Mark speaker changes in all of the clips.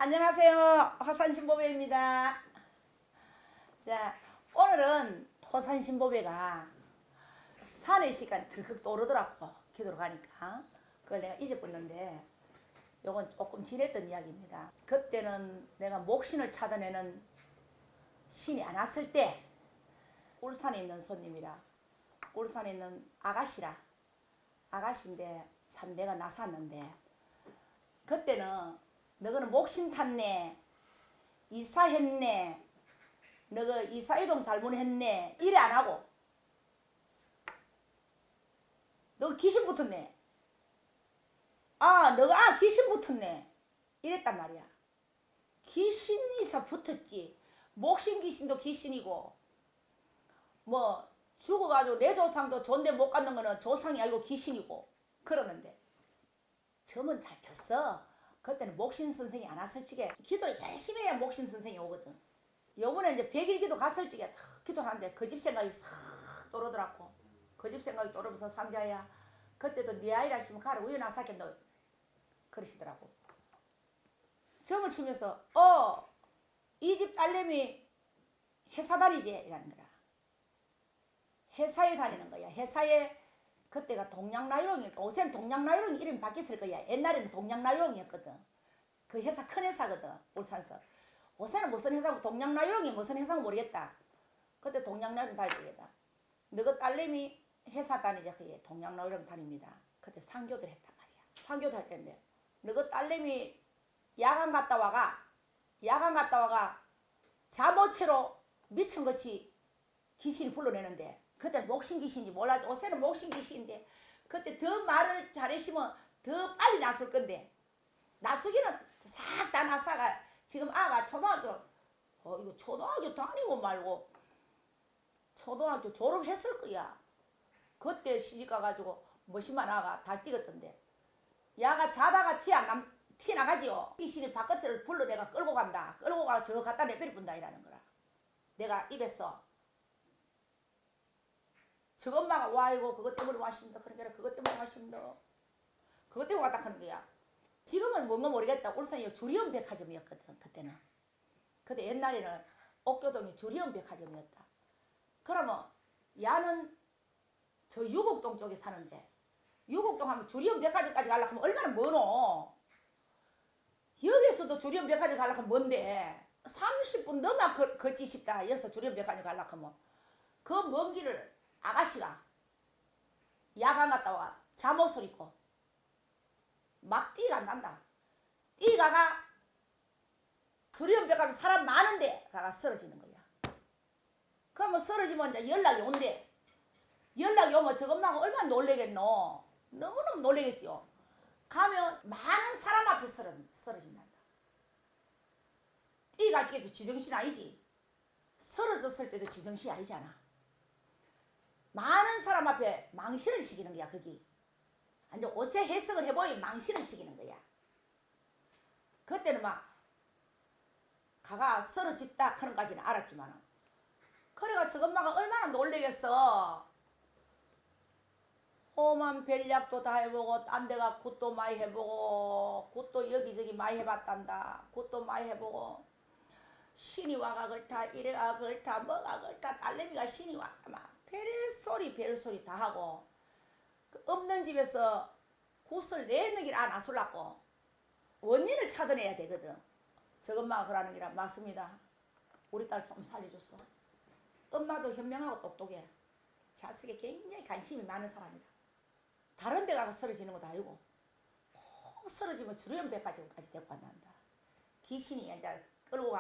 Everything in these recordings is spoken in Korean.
Speaker 1: 안녕하세요. 화산신보배입니다. 자, 오늘은 토산신보배가 산의 시간 들컥 떠오르더라고. 기도로 가니까. 그걸 내가 잊어버렸는데 요건 조금 지냈던 이야기입니다. 그때는 내가 목신을 찾아내는 신이 안 왔을 때 울산에 있는 손님이라 울산에 있는 아가씨인데 참 내가 나섰는데 그때는 너는 목신 탔네, 이사했네, 너가 이사이동 잘못했네 이래 안 하고 너 귀신 붙었네, 너가 귀신 붙었네 이랬단 말이야. 귀신이사 붙었지. 목신 귀신도 귀신이고 뭐 죽어가지고 내 조상도 존대 못 갖는 거는 조상이 아니고 귀신이고 그러는데 점은 잘 쳤어. 그때는 목신 선생이 안 왔을 적에 기도를 열심히 해야 목신 선생이 오거든. 요번에 이제 100일 기도 갔을 적에 탁 기도하는데 그 집 생각이 싹 떠오르더라고. 그 집 생각이 떠오르면서 상자야 그때도 네 아이라 했으면 가라 우연하사게 너 그러시더라고. 점을 치면서 이 집 딸내미 회사 다니지 이라는 거라. 회사에 다니는 거야. 회사에 그때가 동양나이롱이니까 요새는 동양나이롱 이름이 바뀌었을 거야. 옛날에는 동양나이롱이었거든. 그 회사 큰 회사거든. 울산서. 요새는 무슨 회사고 동양나이롱이 무슨 회사고 모르겠다. 그때 동양나이롱 다니겠다. 너가 딸내미 회사 다니자 그게 동양나이롱 다닙니다. 그때 상교들 했단 말이야. 상교도 할 텐데 너가 딸내미 야간 갔다 와가 잠옷채로 미친같이 귀신이 불러내는데 그때 목신 귀신인지 몰라지. 요새는 목신 귀신인데 그때 더 말을 잘했으면 더 빨리 나설 건데 나서기는 싹 다 나사가 지금 아가 초등학교 이거 초등학교 다니고 말고 초등학교 졸업했을 거야. 그때 시집 가가지고 멋있만 아가 달 뛰었던데 야가 자다가 티 나가지요. 귀신이 바깥을 불러 내가 끌고 간다. 끌고 가 저거 갖다 내버려본다 이라는 거라. 내가 입에서 저 엄마가 와 이거 그것 때문에 왔습니다. 그러니까 그것 때문에 왔습니다. 그것 때문에 왔다 하는 거야. 지금은 뭔가 모르겠다. 울산이 주리온 백화점이었거든 그때는. 근데 옛날에는 옥교동이 주리온 백화점이었다. 그러면 야는 저 유곡동 쪽에 사는데 유곡동 하면 주리온 백화점까지 가려고 하면 얼마나 머노. 여기서도 주리온 백화점 가려고 하면 뭔데 30분 넘어 걷지 싶다. 여기서 주리온 백화점 가려고 하면 그 먼 길을 아가씨가 야간 갔다 와 잠옷을 입고 막 뛰어간단다. 뛰어가가 주리온벽 가면 사람 많은데 가가 쓰러지는 거야. 그러면 쓰러지면 이제 연락이 온대. 연락이 오면 저 엄마가 얼마나 놀래겠노. 너무너무 놀래겠죠. 가면 많은 사람 앞에 쓰러진단다. 뛰어갈 때도 지정신 아니지. 쓰러졌을 때도 지정신이 아니잖아. 많은 사람 앞에 망신을 시키는 거야. 거기 이제 옷에 해석을 해보니 망신을 시키는 거야. 그때는 막 가가 쓰러졌다 그런 까지는 알았지만 그래가 저 엄마가 얼마나 놀래겠어. 험한 별약도 다 해보고 딴 데가 굿도 많이 해보고 굿도 여기저기 많이 해봤단다. 굿도 많이 해보고 신이 와가 그렇다 이래가 그렇다 뭐가 그렇다 딸내미가 신이 왔다만 별소리 다 하고 그 없는 집에서 굿을 내는 길 안 하술라고 원인을 찾아내야 되거든. 저 엄마가 그러는 기라 맞습니다. 우리 딸 좀 살려줬어. 엄마도 현명하고 똑똑해. 자식에 굉장히 관심이 많은 사람이다. 다른 데 가서 쓰러지는 것도 아니고 꼭 쓰러지면 주리온 백화점까지 데리고 간단다. 귀신이 이제 끌고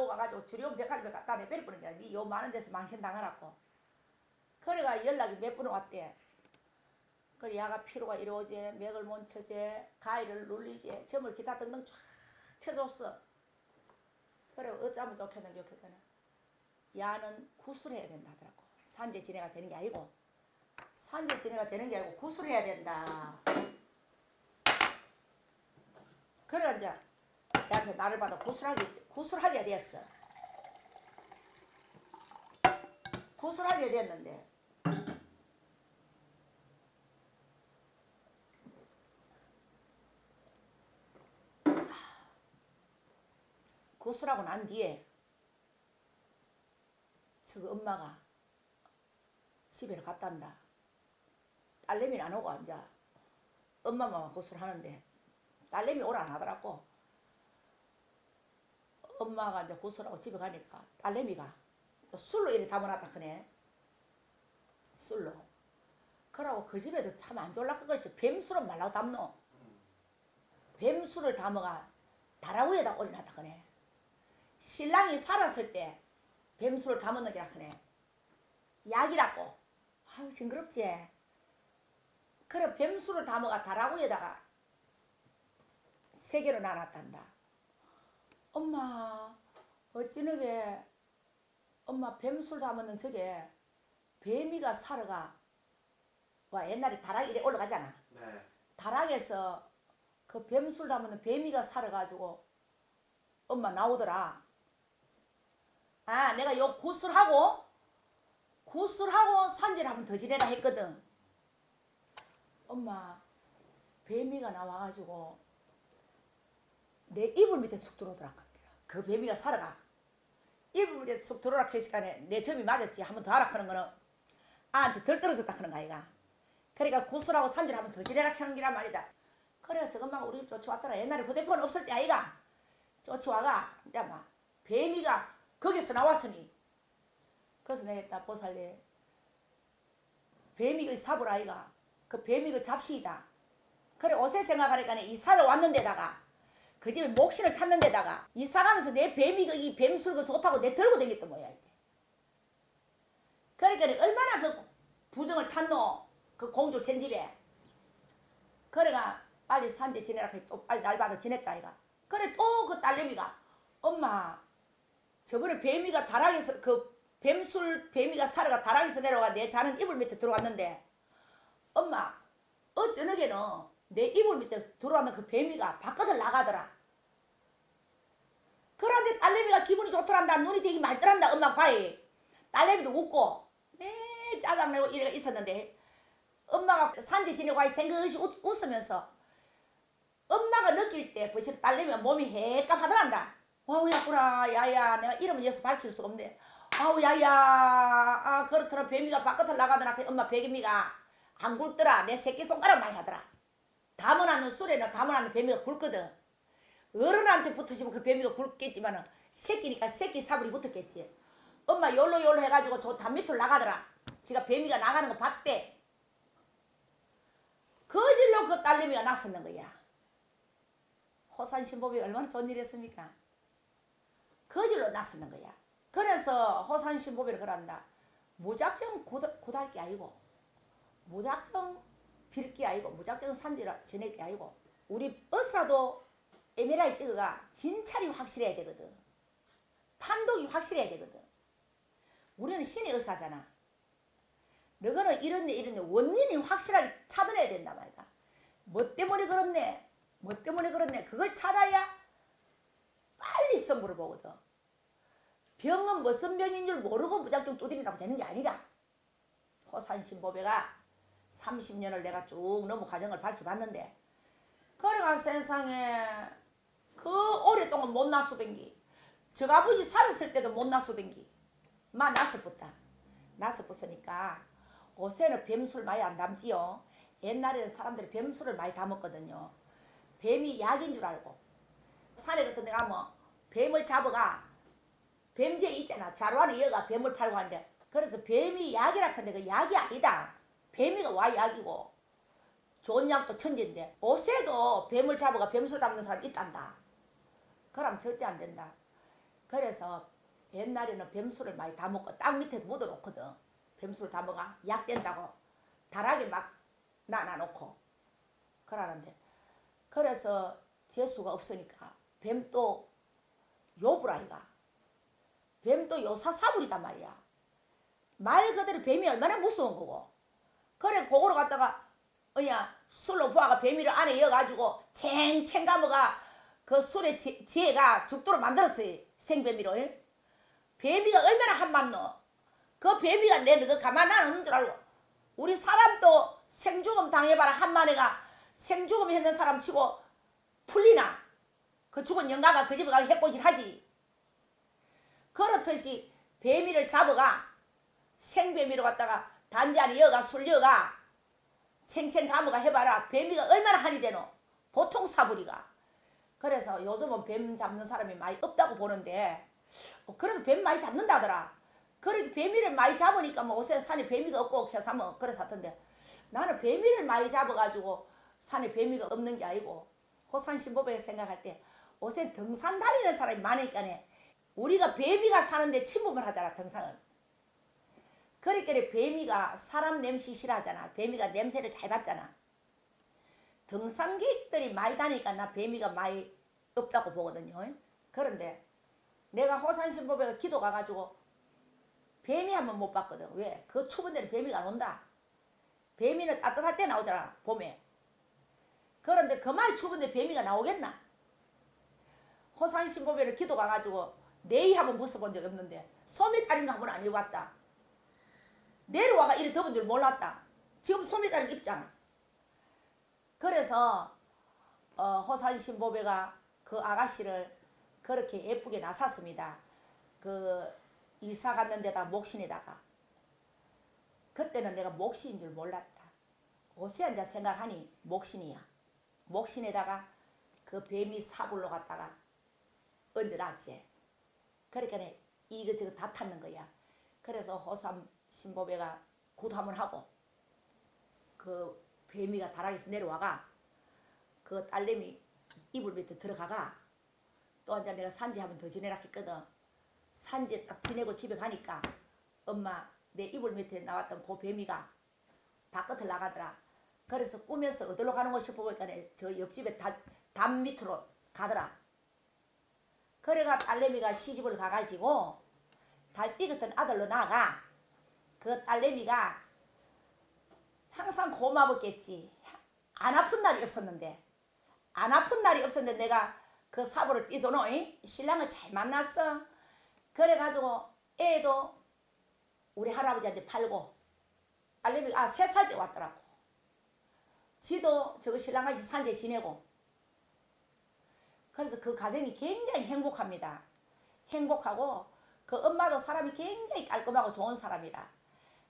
Speaker 1: 가가지고 주리온 백화점에 갖다 내버려보는 거야. 니 요 많은 데서 망신 당하라고. 그래가 연락이 몇 번 왔대. 그래 야가 피로가 이러오지 맥을 못 쳐지 가위를 눌리지 점을 기타 등등 쫙 쳐줬어. 그래 어쩌면 좋겠는 야는 구술해야 된다 하더라고. 산재 진해가 되는 게 아니고 산재 진해가 되는 게 아니고 구술해야 된다. 그래 이제 나한테 나를 받아 구술하게 됐어. 구술하게 됐는데 구슬하고 난 뒤에 저거 엄마가 집에 갔다 온다. 딸내미는 안 오고 앉아. 엄마만 구슬하는데 딸내미 오라 안 하더라고. 엄마가 이제 구슬하고 집에 가니까 딸내미가 술로 이래 담아놨다 그네. 술로. 그러고 그 집에도 참 안 졸라 그걸지 뱀술은 말라고 담노. 뱀술을 담아가 다라구에다 올려놨다 그네. 신랑이 살았을 때 뱀술을 담았는 게라 그네. 약이라고. 아유 징그럽지. 그래 뱀술을 담아가 다라구에다가 3개로 나눴단다. 엄마 어찌너게 엄마 뱀술 담았는 저게 뱀이가 살아가 와 옛날에 다락 이래 올라가잖아.
Speaker 2: 네.
Speaker 1: 다락에서 그 뱀술 담는 뱀이가 살아가지고 엄마 나오더라. 아 내가 요 구슬하고 산지를 한번 더 지내라 했거든. 엄마 뱀이가 나와가지고 내 이불 밑에 쑥 들어오더라. 그 뱀이가 살아가. 이불 밑에 쑥 들어오라 했으니까 내 점이 맞았지. 한번 더 하라 하는 거는 아한테 덜 떨어졌다 하는 거 아이가. 그러니까 구슬하고 산지를 한번 더 지내라 하는 기란 말이다. 그래가 저 엄마가 우리 집 쫓아왔더라. 옛날에 휴대폰 없을 때 아이가 쫓아와가 이제 막 뱀이가 거기서 나왔으니 그래서 내가 했다 보살래 뱀이가 사부라 아이가 그 뱀이가 잡식이다. 그래 옷에 생각하니까 이사를 왔는데다가 그 집에 목신을 탔는데다가 이사 가면서 내 뱀이가 이 뱀술거 좋다고 내 들고 다녔던 모야 이제. 그러니까 얼마나 그 부정을 탔노 그 공주 센 집에. 그래가 빨리 산지 지내라 또 빨리 날 받아 지냈다 아이가. 그래 또 그 딸내미가 엄마 저번에 뱀이가 다락에서 그 뱀술 뱀이가 살아가 다락에서 내려가 내 자는 이불 밑에 들어왔는데 엄마 어쩌너게는 내 이불 밑에 들어왔는 그 뱀이가 바깥을 나가더라. 그런데 딸내미가 기분이 좋더란다. 눈이 되게 맑더란다. 엄마 봐이. 딸내미도 웃고 네 짜증내고 이래 있었는데 엄마가 산지 지내고 아이 생각없이 웃으면서 엄마가 느낄 때 벌써 딸내미가 몸이 해깝하더란다. 와우 야꾸라 야야 내가 이름은 여기서 밝힐 수가 없는데 아우 야야 아 그렇더라 뱀이가 바깥을 나가더라. 그 엄마 뱀이가 안 굵더라. 내 새끼손가락 많이 하더라. 담아놨는 술에는 담아놨는 뱀이가 굵거든. 어른한테 붙으시면 그 뱀이가 굵겠지만은 새끼니까 새끼 사불이 붙었겠지. 엄마 열로 해가지고 저 담 밑으로 나가더라. 지가 뱀이가 나가는 거 봤대. 거질로 그 딸내미가 나섰는 거야. 호산신법이 얼마나 좋은 일이었습니까? 거질로 나섰는 거야. 그래서 호산신법이를 그런다. 무작정 고달 게 아니고 무작정 빌 게 아니고 무작정 산지를 지낼 게 아니고 우리 의사도 MRI 찍어가 진찰이 확실해야 되거든. 판독이 확실해야 되거든. 우리는 신의 의사잖아. 너거는 이런데 원인이 확실하게 찾아내야 된다 말이다. 뭐 때문에 그렇네 뭐 때문에 그렇네 그걸 찾아야 빨리 선물을 보거든. 병은 무슨 병인 줄 모르고 무작정 두드린다고 되는 게 아니라 호산신보배가 30년을 내가 쭉 너무 과정을 밝혀봤는데 그래가 세상에 그 오랫동안 못 나서던기 저 아버지 살았을 때도 못 나서던기 마 나서붙다. 나서붙으니까 요새는 뱀술 많이 안 담지요. 옛날에는 사람들이 뱀술을 많이 담았거든요. 뱀이 약인 줄 알고 산에 같은 데 가면 뱀을 잡아가 뱀제 있잖아. 자루안에 여가 뱀을 팔고 하는데 그래서 뱀이 약이라 하는데 그 약이 아니다. 뱀이가 와 약이고 좋은 약도 천지인데 옷에도 뱀을 잡아가 뱀술 담는 사람 있단다. 그럼 절대 안 된다. 그래서 옛날에는 뱀술을 많이 담았고 땅 밑에도 묻어놓거든. 뱀술 담아가 약 된다고 다락에 막 놔놓고 그러는데 그래서 재수가 없으니까 뱀도 요불아이가 뱀도 요사사불이단 말이야. 말 그대로 뱀이 얼마나 무서운 거고. 그래 그거로 갔다가 술로 부어가 뱀이를 안에 이어가지고 챙챙 감아가 그 술의 지혜가 죽도록 만들었어요. 생뱀이로. 뱀이가 얼마나 한맞노. 그 뱀이가 내 너 가만 안 없는 줄 알고. 우리 사람도 생죽음 당해봐라. 한마네가 생죽음 했는 사람 치고 풀리나. 그 죽은 영가가 그 집에 가서 해코질 하지. 그렇듯이 뱀이를 잡아가 생뱀이로 갖다가 단지 안에 여가 술 여가 챙챙 감아가 해봐라. 뱀이가 얼마나 한이 되노. 보통 사부리가. 그래서 요즘은 뱀 잡는 사람이 많이 없다고 보는데 그래도 뱀 많이 잡는다더라. 그래도 뱀이를 많이 잡으니까 뭐 요새 산에 뱀이가 없고 해서 뭐 그래서 하던데 나는 뱀이를 많이 잡아가지고 산에 뱀이가 없는 게 아니고 호산신보배 생각할 때 요새 등산 다니는 사람이 많으니까네 우리가 뱀이가 사는데 침범을 하잖아 등산을. 그러니까 뱀이가 사람 냄새 싫어하잖아. 뱀이가 냄새를 잘 맡잖아. 등산객들이 많이 다니니까 나 뱀이가 많이 없다고 보거든요. 그런데 내가 호산신보배가 기도 가가지고 뱀이 한 번 못 봤거든. 왜? 그 추운 데는 뱀이가 안 온다. 뱀이는 따뜻할 때 나오잖아 봄에. 그런데 그 많이 추운데 뱀이가 나오겠나? 호산신보배는 기도 가가지고 내이 한번 벗어본 적 없는데 소매자린 거 한번 안 입어봤다. 내려와가 이리 더운 줄 몰랐다. 지금 소매자린 입잖아. 그래서 호산신보배가 그 아가씨를 그렇게 예쁘게 나섰습니다. 그 이사 갔는 데다 목신에다가. 그때는 내가 목신인 줄 몰랐다. 옷에 앉아 생각하니 목신이야. 목신에다가 그 뱀이 사불로 갔다가 얹어놨지. 그러니까 이것저것 다 탔는 거야. 그래서 호산신보배가 구담을 하고 그 뱀이가 다락에서 내려와가 그 딸내미 이불 밑에 들어가가 또 한자 내가 산지 한번 더 지내라 했거든. 산지에 딱 지내고 집에 가니까 엄마 내 이불 밑에 나왔던 그 뱀이가 바깥을 나가더라. 그래서 꾸며서 어디로 가는 거 싶어 보니까 저 옆집에 담 밑으로 가더라. 그래가 딸내미가 시집을 가가지고 달띠 같은 아들로 나가. 그 딸내미가 항상 고마웠겠지. 안 아픈 날이 없었는데 안 아픈 날이 없었는데 내가 그 사부를 띠줘노. 신랑을 잘 만났어. 그래가지고 애도 우리 할아버지한테 팔고 딸내미가 3살 때 왔더라고. 지도 저거 신랑같이 산재 지내고. 그래서 그 가정이 굉장히 행복합니다. 행복하고 그 엄마도 사람이 굉장히 깔끔하고 좋은 사람이라.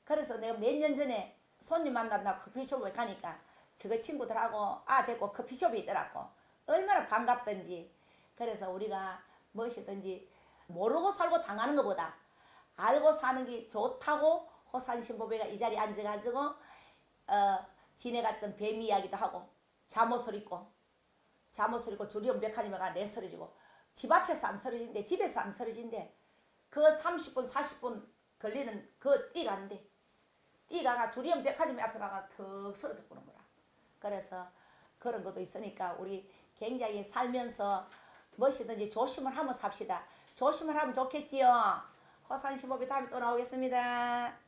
Speaker 1: 그래서 내가 몇 년 전에 손님 만난다고 커피숍에 가니까 저거 친구들하고 데리고 커피숍이 있더라고. 얼마나 반갑던지. 그래서 우리가 무엇이든지 모르고 살고 당하는 것보다 알고 사는 게 좋다고 호산신보배가 이 자리에 앉아가지고 지내갔던 뱀 이야기도 하고 잠옷을 입고 주리온 백화점에 가 내서러지고 집 앞에서 안 서러진대. 집에서 안 서러진대. 그 30분 40분 걸리는 그 띠가는데 띠가가 주리온 백화점 앞에 가가 턱 서러져 보는 거라. 그래서 그런 것도 있으니까 우리 굉장히 살면서 무엇이든지 조심을 하면 삽시다. 조심을 하면 좋겠지요. 호산신보배 다음에 또 나오겠습니다.